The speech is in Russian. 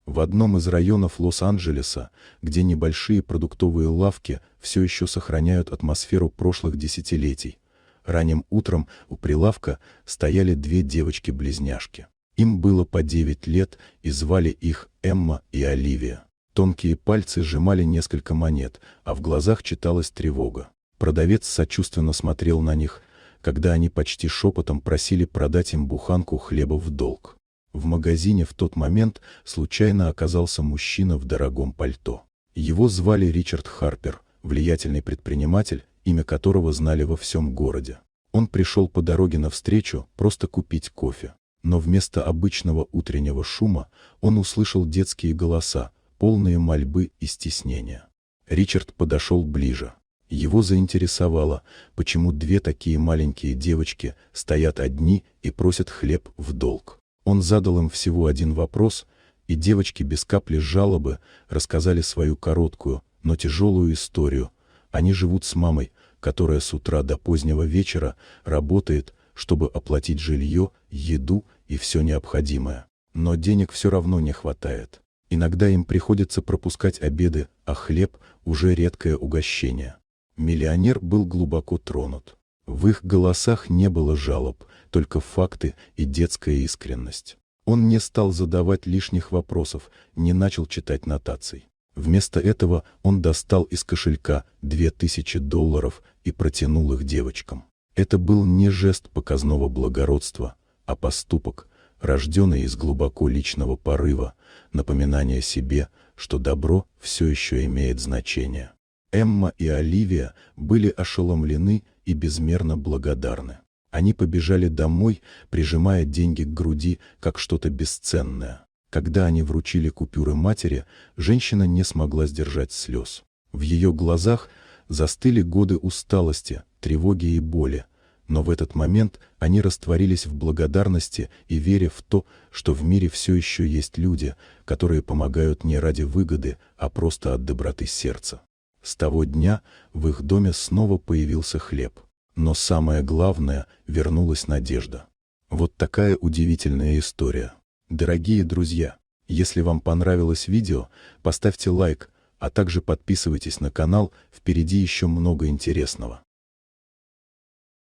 В одном из районов Лос-Анджелеса, где небольшие продуктовые лавки все еще сохраняют атмосферу прошлых десятилетий, ранним утром у прилавка стояли две девочки-близняшки. Им было по 9 лет, и звали их Эмма и Оливия. Тонкие пальцы сжимали несколько монет, а в глазах читалась тревога. Продавец сочувственно смотрел на них, когда они почти шепотом просили продать им буханку хлеба в долг. В магазине в тот момент случайно оказался мужчина в дорогом пальто. Его звали Ричард Харпер, влиятельный предприниматель, имя которого знали во всем городе. Он пришел по дороге навстречу просто купить кофе. Но вместо обычного утреннего шума он услышал детские голоса, полные мольбы и стеснения. Ричард подошел ближе. Его заинтересовало, почему две такие маленькие девочки стоят одни и просят хлеб в долг. Он задал им всего один вопрос, и девочки без капли жалобы рассказали свою короткую, но тяжелую историю. Они живут с мамой, которая с утра до позднего вечера работает, чтобы оплатить жилье, еду и все необходимое. Но денег все равно не хватает. Иногда им приходится пропускать обеды, а хлеб – уже редкое угощение. Миллионер был глубоко тронут. В их голосах не было жалоб, только факты и детская искренность. Он не стал задавать лишних вопросов, не начал читать нотаций. Вместо этого он достал из кошелька $2000 и протянул их девочкам. Это был не жест показного благородства, а поступок, рожденный из глубоко личного порыва, напоминание себе, что добро все еще имеет значение. Эмма и Оливия были ошеломлены и безмерно благодарны. Они побежали домой, прижимая деньги к груди, как что-то бесценное. Когда они вручили купюры матери, женщина не смогла сдержать слез. В ее глазах застыли годы усталости, тревоги и боли, но в этот момент они растворились в благодарности и вере в то, что в мире все еще есть люди, которые помогают не ради выгоды, а просто от доброты сердца. С того дня в их доме снова появился хлеб. Но самое главное, вернулась надежда. Вот такая удивительная история. Дорогие друзья, если вам понравилось видео, поставьте лайк, а также подписывайтесь на канал, впереди еще много интересного.